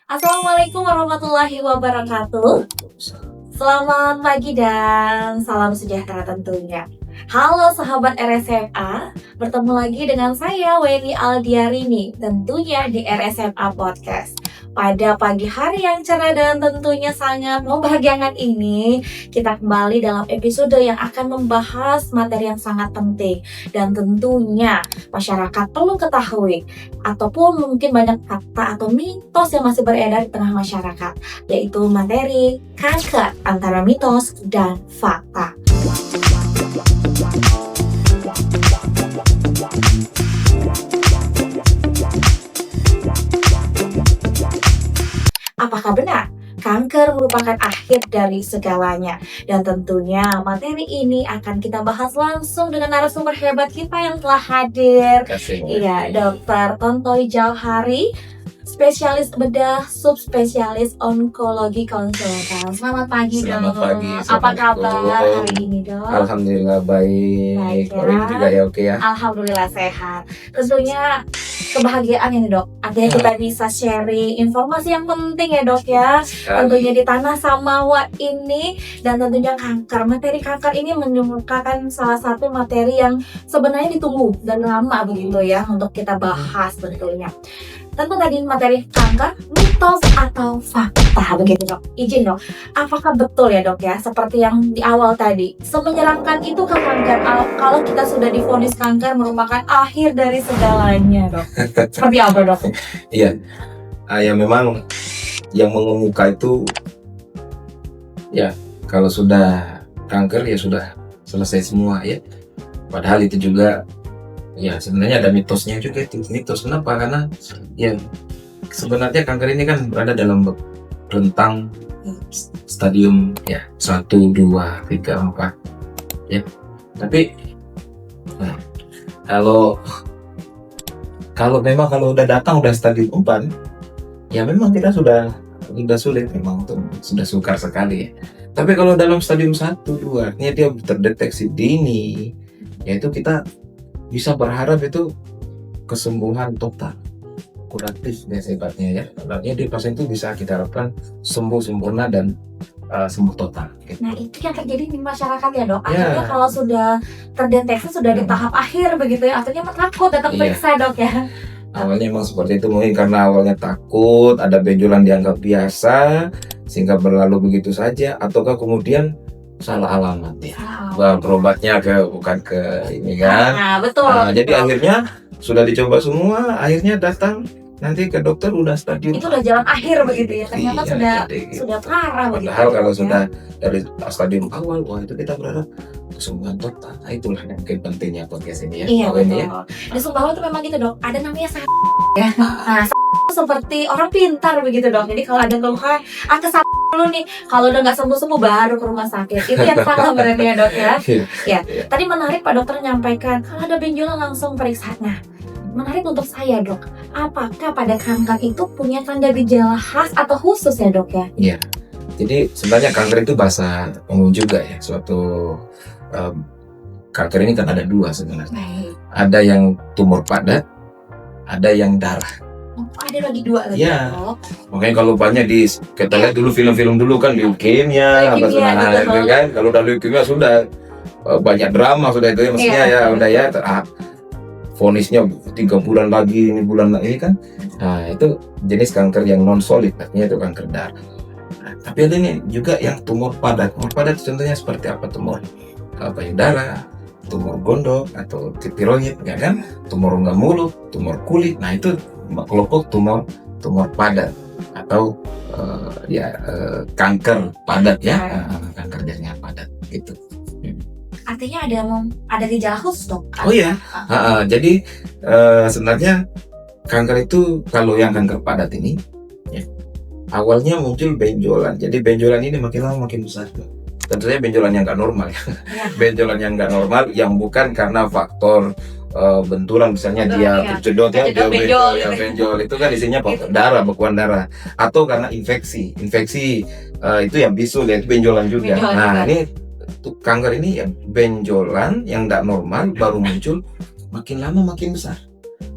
Assalamualaikum warahmatullahi wabarakatuh. Selamat pagi dan salam sejahtera tentunya. Halo sahabat RSMA, bertemu lagi dengan saya Weni Aldiarini, tentunya di RSMA Podcast. Pada pagi hari yang cerah dan tentunya sangat membahagiakan ini, kita kembali dalam episode yang akan membahas materi yang sangat penting dan tentunya masyarakat perlu ketahui, ataupun mungkin banyak kata atau mitos yang masih beredar di tengah masyarakat, yaitu materi kanker antara mitos dan fakta. Apakah benar kanker merupakan akhir dari segalanya? Dan tentunya materi ini akan kita bahas langsung dengan narasumber hebat kita yang telah hadir. Iya, Dr. Tontoy Jauhari, spesialis bedah, subspesialis onkologi konsultan. Selamat pagi, Selamat Dok. pagi, Apa Assalamualaikum. kabar hari ini, Dok? Alhamdulillah baik. Baik, ya. Baik juga ya, oke ya. Alhamdulillah sehat. Tentunya kebahagiaan ini, Dok. Artinya kita bisa sharing informasi yang penting ya, Dok ya. Tentunya di tanah Samawa ini, dan tentunya kanker. Materi kanker ini merupakan salah satu materi yang sebenarnya ditunggu dan lama begitu ya untuk kita bahas tentunya. Tentu tadi materi kanker, mitos atau fakta begitu, Dok. Izin, Dok. Apakah betul ya, Dok ya, seperti yang di awal tadi, semenyeramkan itu ke kanker kalau kita sudah divonis kanker merupakan akhir dari segalanya, Dok? Seperti apa, Dok? Iya. Ya memang yang mengemuka itu ya kalau sudah kanker ya sudah selesai semua ya. Padahal itu juga ya sebenarnya ada mitosnya juga itu. Mitos kenapa? Karena ya sebenarnya kanker ini kan berada dalam rentang stadium ya 1, 2, 3, 4 ya. Tapi kalau memang kalau udah datang udah stadium 4 ya memang kita sudah sulit memang sudah sukar sekali ya. Tapi kalau dalam stadium 1, 2 artinya dia terdeteksi dini, yaitu kita bisa berharap itu kesembuhan total, kuratif ya sifatnya ya. Artinya di pasien itu bisa kita harapkan sembuh sempurna dan sembuh total gitu. Nah, itu yang terjadi di masyarakat ya, Dok. Ya. Artinya kalau sudah terdeteksi sudah di tahap akhir begitu ya, artinya takut datang Iya. periksa, Dok ya. Awalnya memang seperti itu, mungkin karena awalnya takut, ada benjolan dianggap biasa sehingga berlalu begitu saja, ataukah kemudian salah alamat ya. Wah, berobatnya bukan ke ini kan. Nah, betul. Jadi betul. akhirnya sudah dicoba semua, akhirnya datang nanti ke dokter udah stadium. Itu udah jalan akhir begitu ya. Ternyata Iya, jadi sudah parah begitu. padahal kalau ya. sudah dari stadium awal, wah itu kita berharap kesembuhan total. Nah, itulah yang mungkin pentingnya podcast ini ya. Iya, Kalau ini betul. ya. Di Sumbawa itu memang gitu, Dok. Ada namanya ya. Nah, seperti orang pintar begitu, Dok. Jadi kalau ada keluhan, ke dulu nih. Kalau udah nggak sembuh-sembuh baru ke rumah sakit. Itu yang salah berarti ya, Dok ya. Ya. Tadi menarik Pak Dokter menyampaikan kalau ada benjolan langsung periksa. Nah, menarik untuk saya, Dok. Apakah pada kanker itu punya tanda gejala khas atau khusus ya, Dok ya? Iya. Jadi sebenarnya kanker itu bahasa umum juga ya. Suatu kanker ini kan ada dua sebenarnya. Baik. Ada yang tumor padat, ada yang darah. Oh, ada lagi dua lagi, Iya. Dok. Makanya kalau banyak kita lihat dulu film-film dulu kan leukemia, apa Leukemia, semana betul. itu kan. Kalau udah leukemia sudah banyak drama sudah itu ya maksudnya Iya, ya betul. udah ya vonisnya 3 bulan lagi ini bulan lagi kan. Nah itu jenis kanker yang non solid, artinya itu kanker darah. Nah, tapi ada ini juga yang tumor padat. Tumor padat contohnya seperti apa? Tumor payudara, tumor gondok atau tiroid ya kan, tumor rongga mulut, tumor kulit. Nah itu kelompok tumor padat atau kanker padat ya, kanker jaringan padat gitu. Artinya ada gejala khusus, Dok. Oh iya, jadi sebenarnya kanker itu kalau yang kanker padat ini ya, awalnya muncul benjolan. Jadi benjolan ini makin lama makin besar. Tentunya benjolan yang nggak normal ya. Benjolan yang nggak normal yang bukan karena faktor benturan misalnya dia tercedot ya, dia benjol itu kan isinya darah, bekuan darah, atau karena infeksi itu yang bisul ya, itu benjolan juga. Nah ini kanker ini ya benjolan yang tidak normal baru muncul makin lama makin besar.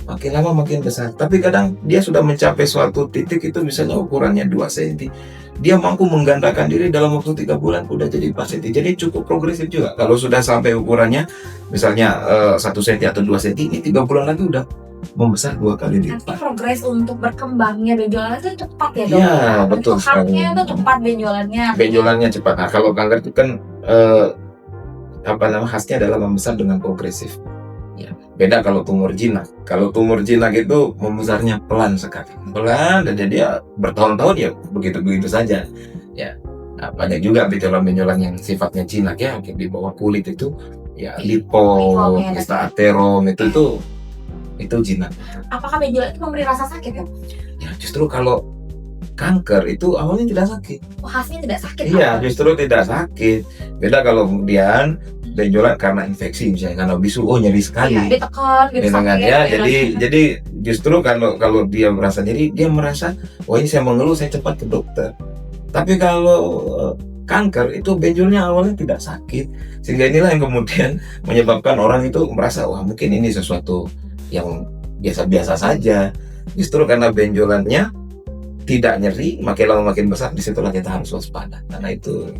makin lama makin besar. Tapi kadang dia sudah mencapai suatu titik itu misalnya ukurannya 2 cm. Dia mampu menggandakan diri dalam waktu 3 bulan udah jadi 4 cm. Jadi cukup progresif juga. Kalau sudah sampai ukurannya misalnya 1 cm atau 2 cm, ini 3 bulan lagi udah membesar 2 kali Nanti lipat. progres untuk berkembangnya benjolan itu cepat ya dok? Iya, betul Untuk sekali. haknya itu cepat benjolannya. Benjolannya cepat. Nah, kalau kanker itu kan khasnya adalah membesar dengan progresif. Ya, beda kalau tumor jinak. Kalau tumor jinak itu membesarnya pelan sekali, pelan, dan dia bertahun-tahun ya begitu-begitu saja. Ya, nah, banyak juga benjolan-benjolan yang sifatnya jinak ya, mungkin di bawah kulit itu ya lipo, Lipom, ya. aterom itu jinak. Apakah benjolan itu memberi rasa sakit ya? Ya, justru kalau kanker itu awalnya tidak sakit. Oh, khasnya tidak sakit. Iya, justru tidak sakit. Beda kalau kemudian benjolan karena infeksi misalnya, karena bisu, oh nyeri sekali. Iya, ditekan gitu Ya, sakit. ya, jadi justru kalau dia merasa nyeri, dia merasa, oh ini saya mengeluh, saya cepat ke dokter. Tapi kalau kanker itu benjolnya awalnya tidak sakit, sehingga inilah yang kemudian menyebabkan orang itu merasa wah mungkin ini sesuatu yang biasa-biasa saja. Justru karena benjolannya tidak nyeri, makin lama makin besar, disitulah kita harus waspada. Karena itu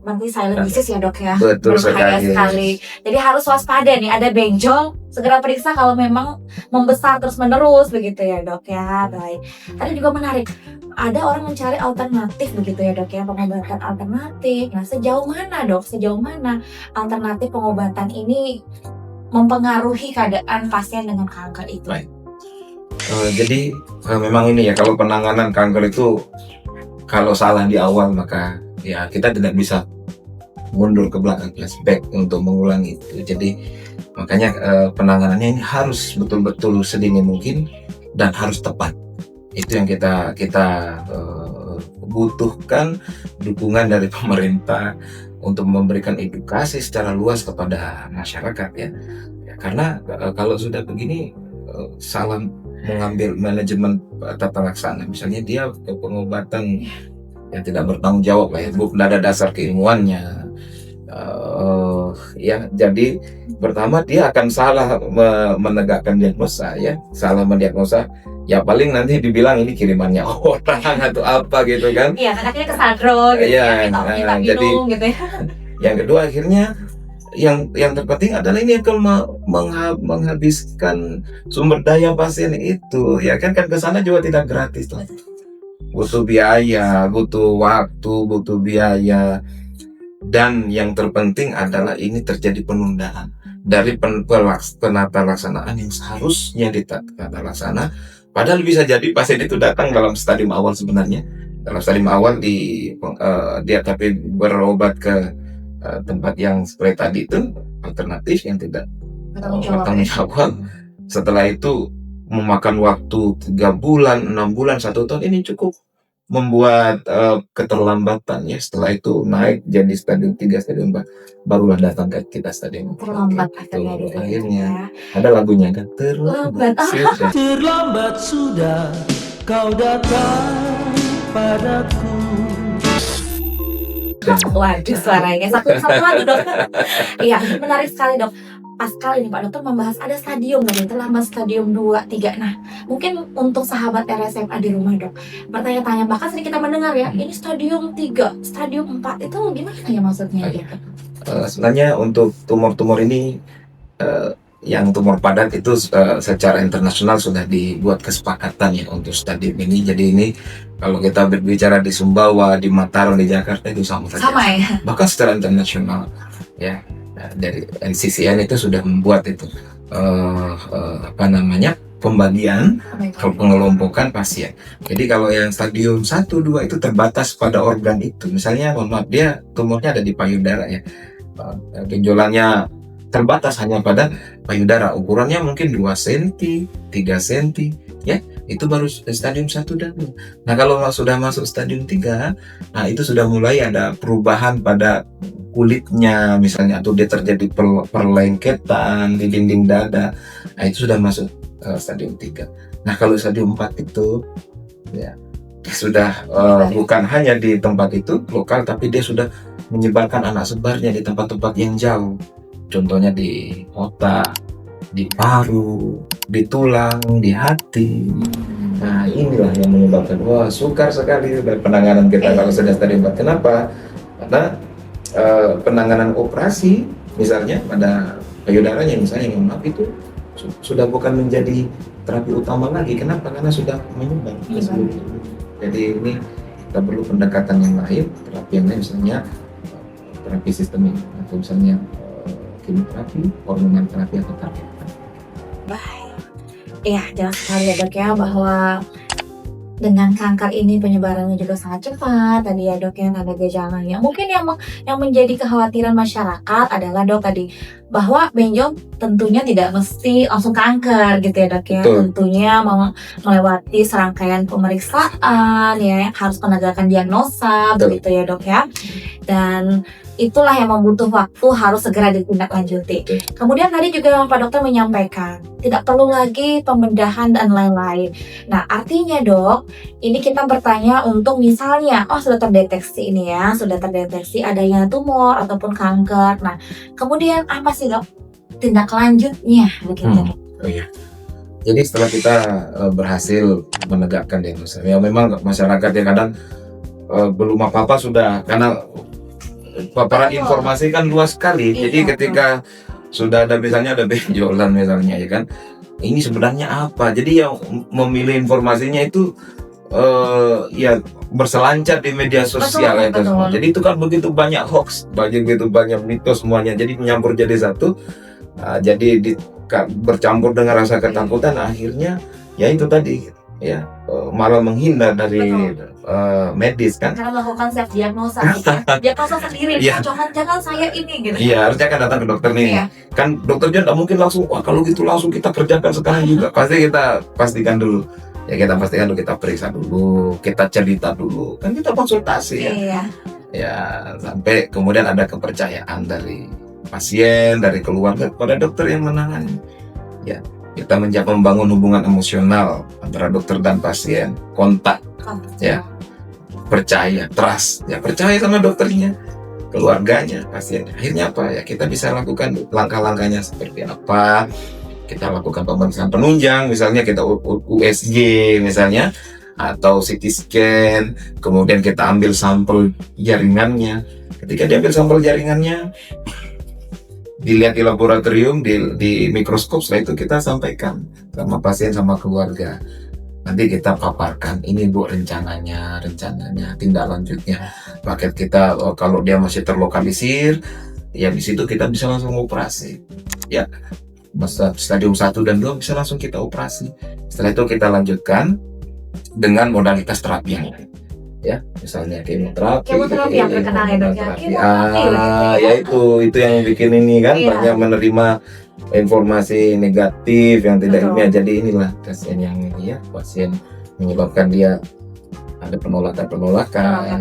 Berarti silent disease ya dok ya? betul Berbahaya sekali. sekali. Jadi harus waspada nih, ada benjol, segera periksa kalau memang membesar terus menerus begitu ya dok ya. Baik. Tadi juga menarik, ada orang mencari alternatif begitu ya dok ya, pengobatan alternatif. Nah sejauh mana dok, sejauh mana alternatif pengobatan ini mempengaruhi keadaan pasien dengan kanker itu? Baik. Jadi memang ini ya, kalau penanganan kanker itu kalau salah di awal maka ya kita tidak bisa mundur ke belakang, flashback untuk mengulangi itu. Jadi makanya penanganannya ini harus betul-betul sedini mungkin dan harus tepat. Itu yang kita butuhkan dukungan dari pemerintah untuk memberikan edukasi secara luas kepada masyarakat ya. Karena kalau sudah begini salah mengambil manajemen tata laksana, misalnya dia pengobatan yang tidak bertanggung jawab lah ya, bukan ada dasar keilmuannya. Ya, jadi pertama dia akan salah menegakkan diagnosa ya, salah mendiagnosa. Ya paling nanti dibilang ini kirimannya orang atau apa gitu kan. Iya, kan akhirnya kesandro gitu Iya, ya, minta jadi minum gitu ya. yang kedua akhirnya yang terpenting adalah ini akan menghabiskan sumber daya pasien itu ya kan ke sana juga tidak gratis lah. Butuh biaya, butuh waktu, butuh biaya, dan yang terpenting adalah ini terjadi penundaan dari penata laksanaan yang seharusnya ditata laksana. Padahal bisa jadi pasien itu datang dalam stadium awal sebenarnya, dalam stadium awal dia tapi berobat ke tempat yang seperti tadi itu alternatif yang tidak bertanggung jawab. Setelah itu memakan waktu 3 bulan, 6 bulan, 1 tahun, ini cukup membuat keterlambatan ya. Setelah itu naik jadi stadium 3, stadium 4, barulah datang ke kita stadium 4. Terlambat Akhirnya ada lagunya kan, terlambat sudah. Terlambat sudah kau datang padaku. Waduh suaranya satu lagi dok. Iya menarik sekali dok. Pas kali ini Pak Dokter membahas ada stadium tadi, terlambat stadium 2, 3. Nah mungkin untuk sahabat RSFA di rumah dok bertanya-tanya, bahkan sering kita mendengar ya, ini stadium 3, stadium 4 itu gimana ya maksudnya gitu? Sebenarnya untuk tumor-tumor ini yang tumor padat itu secara internasional sudah dibuat kesepakatan ya untuk stadium ini. Jadi ini kalau kita berbicara di Sumbawa, di Mataram, di Jakarta itu sama saja. Sama ya? Bahkan secara internasional ya. Dari NCCN itu sudah membuat itu pembagian pengelompokan pasien. Jadi kalau yang stadium 1, 2 itu terbatas pada organ itu. Misalnya dia tumornya ada di payudara ya. Benjolannya terbatas hanya pada payudara, ukurannya mungkin 2 cm, 3 cm ya. Itu baru stadium 1 dan 2. Nah, kalau sudah masuk stadium 3, nah itu sudah mulai ada perubahan pada kulitnya misalnya, atau dia terjadi perlengketan di dinding dada. Nah, itu sudah masuk stadium 3. Nah, kalau stadium 4 itu ya sudah bukan hanya di tempat itu lokal, tapi dia sudah menyebarkan anak sebarnya di tempat-tempat yang jauh. Contohnya di otak, di paru, di tulang, di hati. Nah inilah yang menyebabkan wah sukar sekali dari penanganan kita kalau sudah stadium 4. Kenapa? Karena penanganan operasi misalnya pada payudaranya misalnya yang maaf itu sudah bukan menjadi terapi utama lagi. Kenapa? Karena sudah menyebar ke seluruh tubuh. Jadi ini kita perlu pendekatan yang lain, terapi yang lain misalnya terapi sistemik atau misalnya kemoterapi, hormonal terapi atau terapi. Baik. Ya, jelas sekali ya dok ya bahwa dengan kanker ini penyebarannya juga sangat cepat. Tadi ya dok ya ada gejalanya. Mungkin yang menjadi kekhawatiran masyarakat adalah dok tadi bahwa benjol tentunya tidak mesti langsung kanker gitu ya dok ya. Betul. Tentunya melewati serangkaian pemeriksaan ya, harus penegakan diagnosa Betul. begitu ya dok ya. Dan itulah yang membutuh waktu, harus segera ditindaklanjuti. Betul. Kemudian tadi juga Pak Dokter menyampaikan tidak perlu lagi pembedahan dan lain-lain. Nah artinya dok, ini kita bertanya untuk misalnya, oh sudah terdeteksi ini ya, sudah terdeteksi adanya tumor ataupun kanker. Nah kemudian apa sih dok tindak lanjutnya begitu? Oh iya. Jadi setelah kita berhasil menegakkan diagnosa, ya memang masyarakat ya kadang belum apa-apa sudah karena paparan Betul. informasi kan luas sekali. Iya, Jadi ketika sudah ada misalnya ada benjolan misalnya ya kan, ini sebenarnya apa? Jadi yang memilih informasinya itu ya berselancar di media sosial Betul, itu betul. semua. Jadi itu kan begitu banyak hoax, begitu banyak mitos semuanya. Jadi menyampur jadi satu, jadi bercampur dengan rasa ketakutan. Akhirnya ya itu tadi ya malah menghindar dari medis kan. Karena melakukan self diagnosa, diagnosa sendiri. Iya. Jangan saya ini gitu. Iya, harusnya kan datang ke dokter nih. Iya. Kan dokter juga nggak mungkin langsung, wah kalau gitu langsung kita kerjakan sekarang juga. Pasti kita pastikan dulu. Ya kita pastikan dulu, kita periksa dulu, kita cerita dulu. Kan kita konsultasi ya. Iya. Ya, sampai kemudian ada kepercayaan dari pasien, dari keluarga kepada dokter yang menangani. Ya, kita membangun hubungan emosional antara dokter dan pasien, kontak, ya. Percaya, trust, ya percaya sama dokternya, keluarganya, pasien. Akhirnya apa ya? Kita bisa lakukan langkah-langkahnya seperti apa? Kita lakukan pemeriksaan penunjang, misalnya kita USG misalnya, atau CT scan. Kemudian kita ambil sampel jaringannya. Ketika diambil sampel jaringannya, dilihat di laboratorium, di mikroskop. Setelah itu kita sampaikan sama pasien, sama keluarga. Nanti kita paparkan, ini bu rencananya, tindak lanjutnya, paket kita. Kalau dia masih terlokalisir, ya di situ kita bisa langsung operasi. Ya, masa stadium 1 dan 2 bisa langsung kita operasi. Setelah itu kita lanjutkan dengan modalitas terapi yang lain. Ya, misalnya kemoterapi Kemoterapi yang terkenal ya dok ya. ya itu yang bikin ini kan Iya. banyak menerima informasi negatif yang tidak Betul. ilmiah. Jadi inilah pasien yang ini ya, pasien menyebabkan dia ada penolakan ya.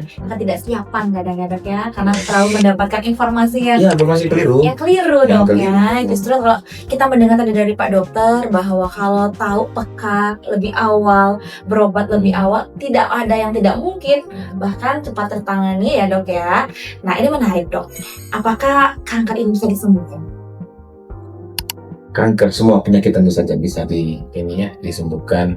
Kita tidak siapan kadang-kadang ya, karena terlalu mendapatkan informasi yang Ya, informasi keliru. ya keliru Yang dok keliru. ya. Justru kalau kita mendengar tadi dari Pak Dokter bahwa kalau tahu peka lebih awal, berobat lebih awal, tidak ada yang tidak mungkin, bahkan cepat tertangani ya dok ya. Nah ini menarik dok. Apakah kanker ini bisa disembuhkan? Kanker, semua penyakit tentu saja bisa disembuhkan,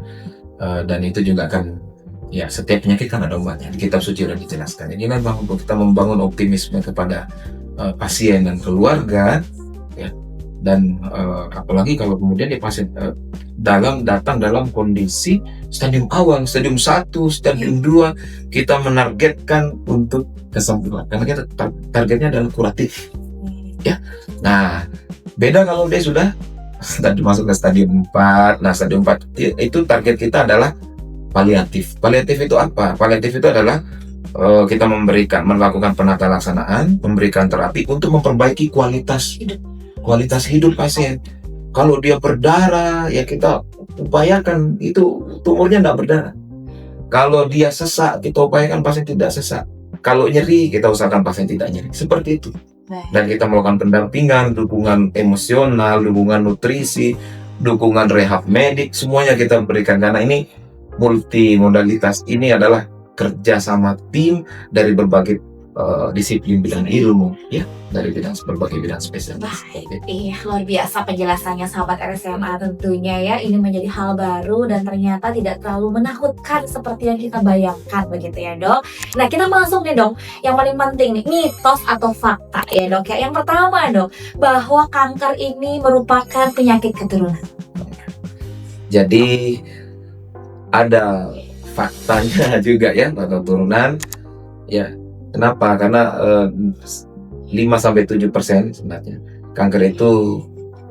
dan itu juga kan ya setiap penyakit kan ada obatnya. Di kitab suci sudah dijelaskan. Jadi memang kita membangun optimisme kepada pasien dan keluarga ya, dan apalagi kalau kemudian di pasien datang dalam kondisi stadium awal, stadium 1, stadium 2, kita menargetkan untuk kesembuhan karena kita targetnya adalah kuratif ya. Nah, beda kalau dia sudah masuk ke stadium 4. Nah, stadium 4 itu target kita adalah paliatif. Paliatif itu apa? Paliatif itu adalah kita melakukan penata laksanaan, memberikan terapi untuk memperbaiki kualitas hidup pasien. Kalau dia berdarah, ya kita upayakan itu tumornya tidak berdarah. Kalau dia sesak, kita upayakan pasien tidak sesak. Kalau nyeri, kita usahakan pasien tidak nyeri. Seperti itu. Dan kita melakukan pendampingan, dukungan emosional, dukungan nutrisi, dukungan rehab medik, semuanya kita berikan karena ini multi modalitas. Ini adalah kerja sama tim dari berbagai disiplin bidang ilmu ya dari berbagai bidang spesialis. Baik, iya luar biasa penjelasannya sahabat RSMA tentunya ya. Ini menjadi hal baru dan ternyata tidak terlalu menakutkan seperti yang kita bayangkan begitu ya dok. Nah kita masuk nih dok, yang paling penting nih mitos atau fakta ya dok ya. Yang pertama dok, bahwa kanker ini merupakan penyakit keturunan. Jadi ada faktanya juga ya pada turunan ya. Kenapa? Karena 5-7% sebenarnya kanker itu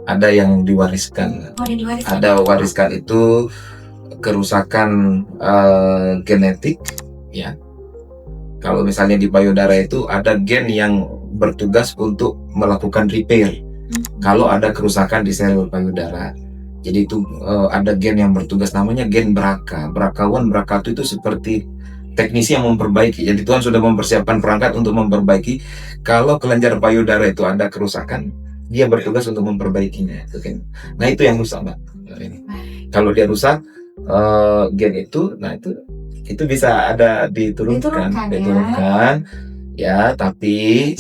ada yang diwariskan. Oh, yang diwariskan. Ada wariskan itu kerusakan genetik ya. Kalau misalnya di payudara itu ada gen yang bertugas untuk melakukan repair. Kalau ada kerusakan di sel payudara. Jadi itu ada gen yang bertugas namanya gen BRCA. BRCA1, BRCA2 itu seperti teknisi yang memperbaiki. Jadi Tuhan sudah mempersiapkan perangkat untuk memperbaiki. Kalau kelenjar payudara itu ada kerusakan, dia bertugas untuk memperbaikinya. Nah itu yang rusak mbak. Kalau dia rusak gen itu, nah itu bisa ada diturunkan. Ya, tapi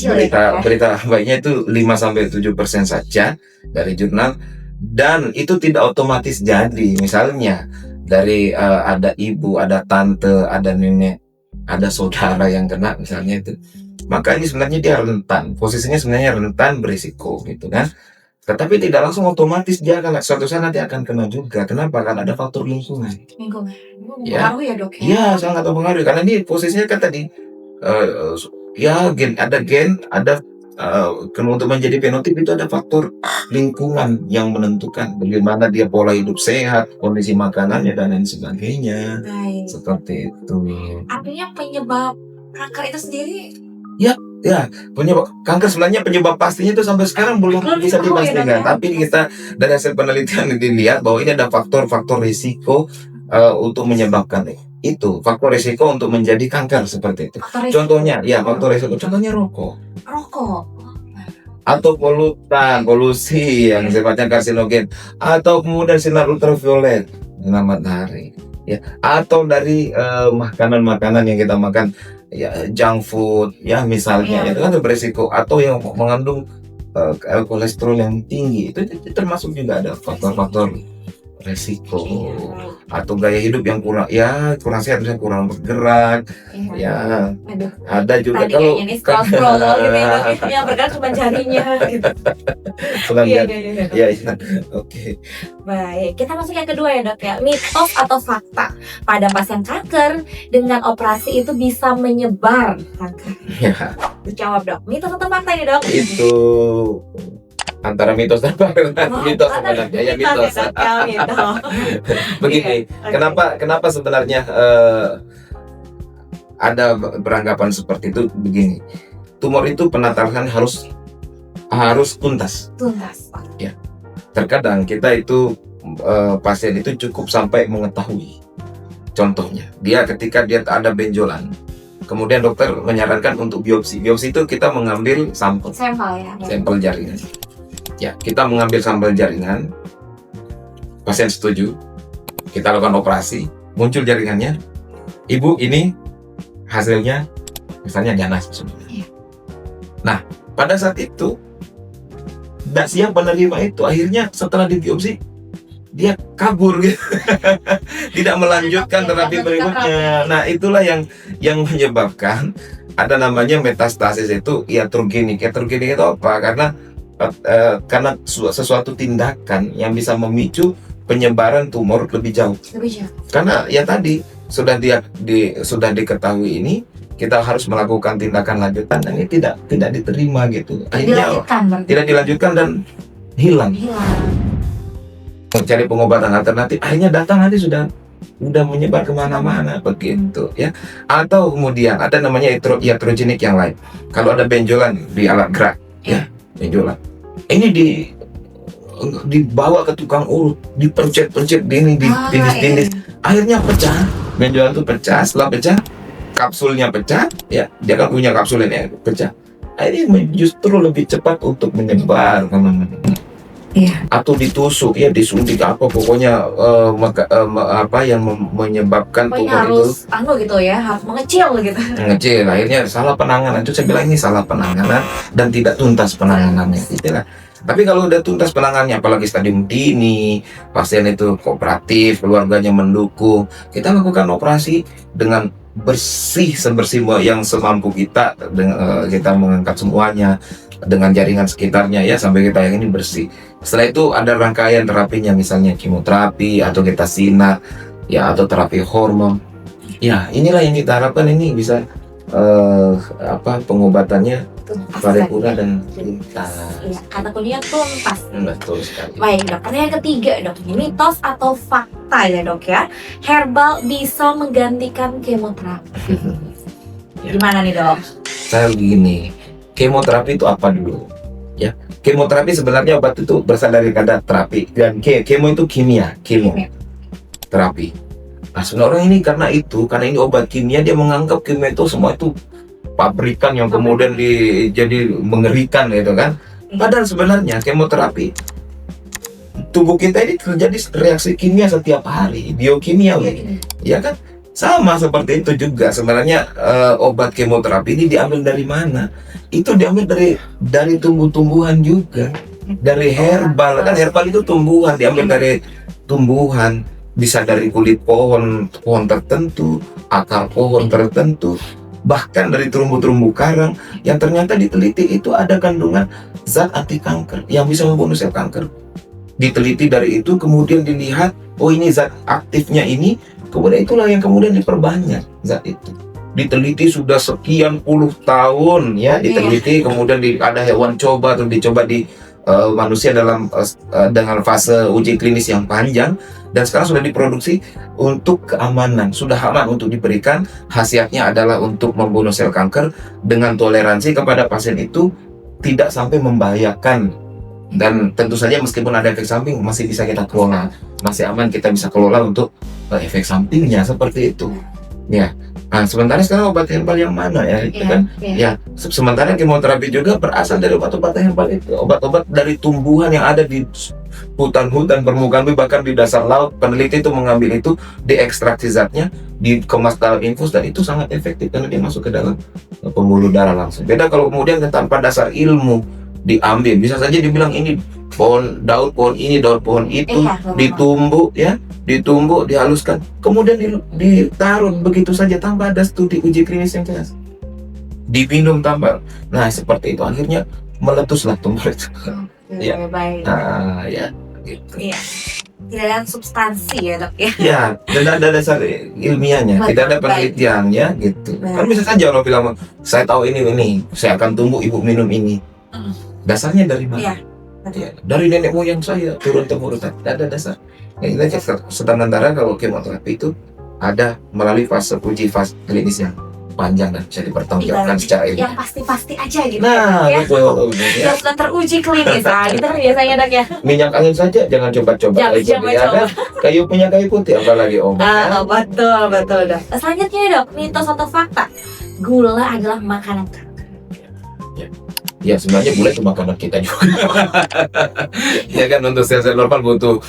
berita baiknya itu 5-7% saja dari jurnal, dan itu tidak otomatis jadi. Misalnya dari ada ibu, ada tante, ada nenek, ada saudara yang kena misalnya itu, maka ini sebenarnya dia rentan, posisinya sebenarnya rentan berisiko gitu kan. Tetapi tidak langsung otomatis dia akan suatu saat nanti akan kena juga. Kenapa? Karena ada faktor lingkungan. Ya, ya dok ya. Iya sangat mempengaruhi karena ini posisinya kan tadi ya ada gen, ada untuk menjadi fenotip itu ada faktor lingkungan yang menentukan bagaimana dia pola hidup sehat, kondisi makanannya dan lain sebagainya. Baik. Seperti itu. Artinya penyebab kanker itu sendiri? Ya, penyebab kanker sebenarnya penyebab pastinya itu sampai sekarang belum bisa dipastikan. Tapi kita dari hasil penelitian dilihat bahwa ini ada faktor-faktor risiko untuk menyebabkan itu, faktor risiko untuk menjadi kanker seperti itu. Contohnya, ya faktor risiko. Contohnya rokok. Atau polusi yang sifatnya karsinogen, atau kemudian sinar ultraviolet sinar matahari ya, atau dari makanan-makanan yang kita makan ya, junk food ya misalnya, itu kan berisiko, atau yang mengandung kolesterol yang tinggi itu termasuk juga ada faktor-faktor resiko, atau gaya hidup yang kurang sehat, misalnya kurang bergerak ya. Aduh, ada juga tadi kalau ini scroll gitu ya, yang bergerak cuma jarinya gitu. Iya. Oke. Baik, kita masuk yang kedua ya dok ya, mitos atau fakta pada pasien kanker dengan operasi itu bisa menyebar kanker. Ya, Dijawab dok, mitos atau fakta ini dok? itu antara mitos dan fakta. Mitos sebenarnya ya, mitos. Begini, kenapa sebenarnya ada beranggapan seperti itu? Begini, tumor itu penataran harus tuntas. Ya, terkadang kita itu pasien itu cukup sampai mengetahui. Contohnya, ketika dia ada benjolan, kemudian dokter menyarankan untuk biopsi. Biopsi itu kita mengambil sampel jaringan. Ya, kita mengambil sampel jaringan, pasien setuju, kita lakukan operasi, muncul jaringannya, ibu ini hasilnya misalnya ganas. Nah, pada saat itu tidak siap penerima itu, akhirnya setelah dibiopsi dia kabur gitu. Tidak melanjutkan terapi berikutnya. Nah, itulah yang menyebabkan ada namanya metastasis itu iatrogenik. Iatrogenik itu apa? Karena sesuatu tindakan yang bisa memicu penyebaran tumor lebih jauh. Karena ya tadi sudah diketahui ini, kita harus melakukan tindakan lanjutan dan ini tidak diterima gitu. Akhirnya tidak dilanjutkan dan hilang. Mencari pengobatan alternatif, akhirnya datang nanti sudah menyebar kemana-mana begitu ya. Atau kemudian ada namanya iatrogenik yang lain. Kalau ada benjolan di alat gerak ya, benjolan ini dibawa ke tukang urut, dipencet-pencet dinding, akhirnya pecah, benjolan itu pecah. Setelah pecah, kapsulnya pecah ya, dia kan punya kapsul ini pecah, akhirnya justru lebih cepat untuk menyebar kemana-mana. Iya. atau ditusuk ya, disuntik apa pokoknya apa yang menyebabkan Pokoknya tumor itu harus gitu ya, harus mengecil gitu. mengecil, akhirnya salah penanganan. Itu saya bilang ini salah penanganan dan tidak tuntas penanganannya itulah. Tapi kalau udah tuntas penanganannya, apalagi stadium dini, pasien itu kooperatif, keluarganya mendukung, kita lakukan operasi dengan bersih, sebersih yang semampu kita, dengan kita mengangkat semuanya dengan jaringan sekitarnya ya, sampai kita yang ini bersih. Setelah itu ada rangkaian terapinya, misalnya kemoterapi atau kita sinar ya, atau terapi hormon. Ya, inilah yang kita harapkan ini bisa pengobatannya Tuntas paripurna tadi. dan tuntas. Iya, kata kuncinya tuntas. Betul sekali. Baik dok, pertanyaan ketiga dok, ini mitos atau fakta ya dok ya, herbal bisa menggantikan kemoterapi. Ya. Gimana nih dok? Saya begini, kemoterapi itu apa dulu? Ya, kemoterapi sebenarnya obat itu berasal dari kata terapi, dan kemo itu kimia, kemo terapi. Nah, sebenarnya orang ini karena ini obat kimia, dia menganggap kimia itu semua itu pabrikan yang kemudian jadi mengerikan gitu kan. Padahal sebenarnya kemoterapi, tubuh kita ini terjadi reaksi kimia setiap hari, biokimia, ya kan? Sama seperti itu juga sebenarnya obat kemoterapi ini diambil dari mana? Itu diambil dari tumbuh-tumbuhan juga, dari herbal. Kan herbal itu tumbuhan, diambil dari tumbuhan, bisa dari kulit pohon tertentu, akar pohon tertentu, bahkan dari terumbu-terumbu karang yang ternyata diteliti itu ada kandungan zat anti kanker yang bisa membunuh sel kanker. Diteliti dari itu, kemudian dilihat, oh ini zat aktifnya ini, kemudian itulah yang kemudian diperbanyak zat itu. Diteliti sudah sekian puluh tahun ya, diteliti, kemudian ada hewan coba atau dicoba di manusia dengan fase uji klinis yang panjang, dan sekarang sudah diproduksi untuk keamanan, sudah aman untuk diberikan. Khasiatnya adalah untuk membunuh sel kanker dengan toleransi kepada pasien itu tidak sampai membahayakan, dan tentu saja meskipun ada efek samping masih bisa kita kelola, masih aman, kita bisa kelola untuk efek sampingnya seperti itu ya. Nah, sementara sekarang obat herbal yang mana ya, itu kan ya, sementara kemoterapi juga berasal dari obat-obat herbal itu, obat-obat dari tumbuhan yang ada di hutan-hutan permukaan bumi, bahkan di dasar laut. Peneliti itu mengambil itu, diekstraksi zatnya, dikemas dalam infus, dan itu sangat efektif karena dia masuk ke dalam pembuluh darah langsung. Beda kalau kemudian tanpa dasar ilmu diambil, bisa saja dibilang ini daun pohon ini, daun pohon itu, ditumbuk ya, ditumbuk, dihaluskan, kemudian ditaruh begitu saja tanpa ada studi uji klinis yang jelas, diminum tanpa. Nah, seperti itu akhirnya meletuslah tumor itu. Ya. Baik. Nah, ya gitu. Iya. Tidak ada substansi ya dok ya. Ya, tidak ada dasar ilmiahnya, tidak ada penelitiannya gitu. Kan bisa saja orang bilang, saya tahu ini, saya akan tumbuh, ibu minum ini. Dasarnya dari mana? Iya. Ya, dari nenek moyang saya turun temurun, tidak ada dasar. Ya, sementara kalau kemoterapi itu ada melalui uji fase klinis yang panjang dan bisa dipertanggungjawabkan secara ilmiah. Yang pasti-pasti aja gitu. Nah, ya. betul. Ya. Sudah teruji klinis, gitu kan biasanya dok ya. Minyak angin saja jangan coba-coba. Jangan ya, kan? Kayu putih apalagi obat. Betul dok. Selanjutnya dok, mitos atau fakta, gula adalah makanan kanker. Ya, sebenarnya gula itu makanan kita juga. Ya kan, untuk sel-sel normal butuh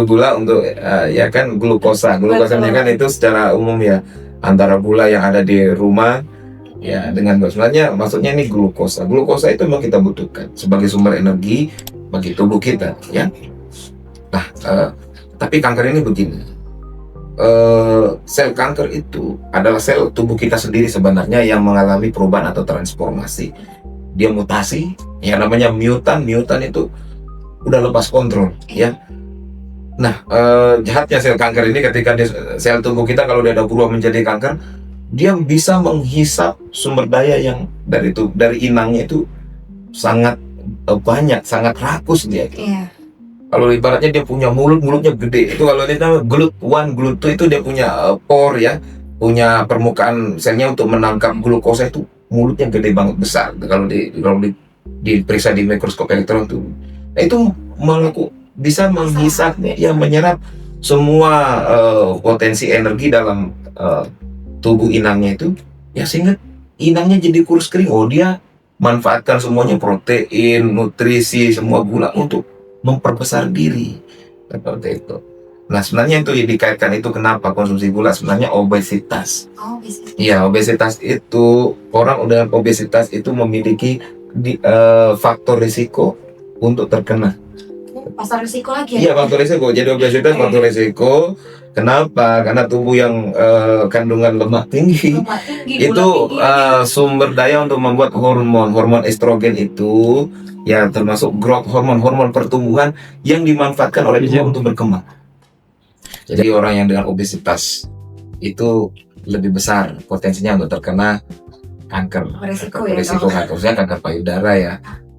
gula untuk ya kan, glukosanya kan itu secara umum ya, antara gula yang ada di rumah ya dengan sebenarnya maksudnya ini glukosa itu memang kita butuhkan sebagai sumber energi bagi tubuh kita ya. Nah, tapi kanker ini begini, sel kanker itu adalah sel tubuh kita sendiri sebenarnya yang mengalami perubahan atau transformasi. Dia mutasi, yang namanya mutan itu udah lepas kontrol ya. Nah, jahatnya sel kanker ini ketika sel tubuh kita kalau dia ada berubah menjadi kanker, dia bisa menghisap sumber daya yang dari inangnya itu sangat banyak, sangat rakus dia. Kalau ibaratnya dia punya mulutnya gede, itu kalau dia glut 1, glut 2 itu dia punya pore ya, punya permukaan selnya untuk menangkap glukosa itu mulutnya gede banget, besar. Kalau diperiksa di mikroskop elektron tuh, nah, itu bisa menghisap ya, menyerap semua potensi energi dalam tubuh inangnya itu ya, sehingga inangnya jadi kurus kering. Oh, dia manfaatkan semuanya, protein, nutrisi, semua gula untuk memperbesar diri seperti itu. Nah sebenarnya itu dikaitkan itu kenapa konsumsi gula sebenarnya obesitas. Oh, bisa. Iya, obesitas itu orang dengan obesitas itu memiliki faktor risiko untuk terkena. Pasar risiko lagi Iya, ya? faktor risiko. Jadi obesitas faktor risiko. Kenapa? Karena tubuh yang kandungan lemak tinggi Lemak tinggi, itu gula tinggi. sumber daya untuk membuat hormon estrogen itu ya termasuk growth hormon pertumbuhan yang dimanfaatkan oleh tubuh untuk berkembang. Jadi orang yang dengan obesitas itu lebih besar potensinya untuk terkena kanker. Beresiko Kanker ya, beresiko, dok? khususnya kanker payudara ya.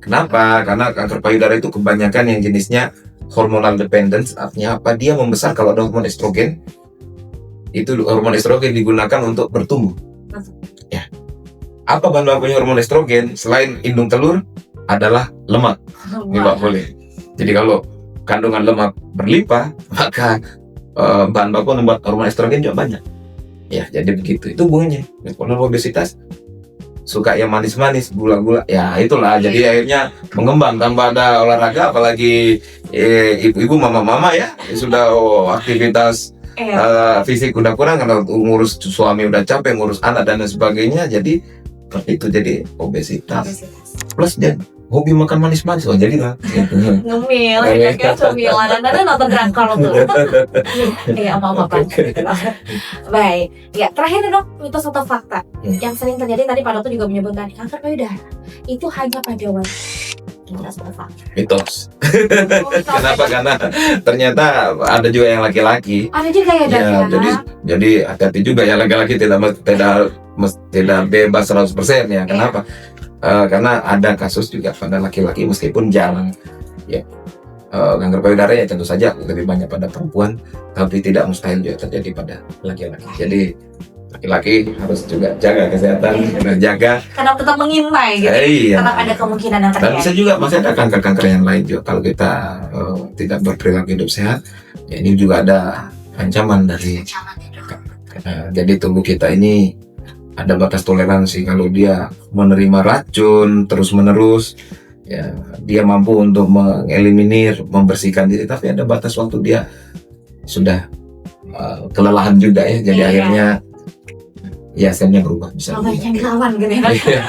Kenapa? Karena kanker payudara itu kebanyakan yang jenisnya hormonal dependence, artinya apa? Dia membesar kalau ada hormon estrogen. Itu hormon estrogen digunakan untuk bertumbuh. Ya. Apa bahan bakunya hormon estrogen selain indung telur adalah lemak. Lemak boleh. Jadi kalau kandungan lemak berlimpah, maka bahan baku membuat hormon estrogen juga banyak. Ya, jadi begitu. Itu hubungannya. Kalau obesitas suka yang manis-manis, gula-gula. Ya, itulah. Jadi akhirnya mengembang tanpa ada olahraga, apalagi ibu-ibu, mama-mama ya, sudah aktivitas fisik udah kurang karena ngurus suami udah capek, ngurus anak dan lain sebagainya. Jadi itu jadi obesitas. Plus dia hobi makan manis-manis, oh jadi lah. Ngemil, ya kan cemilan. Dan nonton drakor tuh. Iya, apa-apa. Baik, ya terakhir nih, dok, mitos atau fakta yang sering terjadi tadi Pak Dokter juga menyebutkan kanker payudara itu hanya pada wanita. Mitos atau fakta? Mitos. Kenapa? Karena ternyata ada juga yang laki-laki. Ada juga ya, dok, Ya, jadi hati-hati juga ya, laki-laki tidak bebas 100% ya. Kenapa? Karena ada kasus juga pada laki-laki meskipun jarang ya. Kanker payudara ya tentu saja lebih banyak pada perempuan, tapi tidak mustahil juga terjadi pada laki-laki. Jadi laki-laki harus juga jaga kesehatan, jaga. Karena tetap mengintai gitu. Iya. Tetap ada kemungkinan yang Dan terjadi. bisa juga masih ada kanker-kanker yang lain juga kalau kita tidak berperilaku hidup sehat. Ya, ini juga ada ancaman dari. Jadi tubuh kita ini ada batas toleransi. Kalau dia menerima racun terus-menerus, ya dia mampu untuk mengeliminir, membersihkan diri. Tapi ada batas waktu dia sudah kelelahan juga ya. Jadi akhirnya ya selnya berubah bisa. Banyak yang dilawan gitu ya.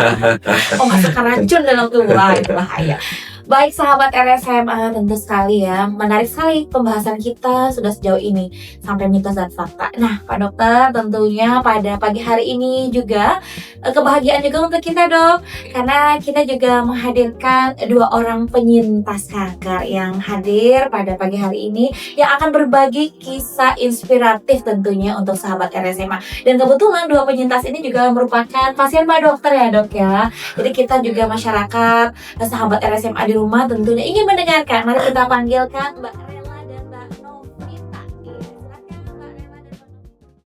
Oh, masukkan racun dalam tubuh, itu bahaya. Baik sahabat RSMA, tentu sekali ya, menarik sekali pembahasan kita sudah sejauh ini sampai mitos dan fakta. Nah, Pak Dokter, tentunya pada pagi hari ini juga kebahagiaan juga untuk kita, Dok, karena kita juga menghadirkan 2 orang penyintas kanker yang hadir pada pagi hari ini yang akan berbagi kisah inspiratif tentunya untuk sahabat RSMA. Dan kebetulan 2 penyintas ini juga merupakan pasien Pak Dokter ya, Dok ya. Jadi kita juga masyarakat, sahabat RSMA di rumah tentunya ingin mendengarkan. Mari kita panggilkan Mbak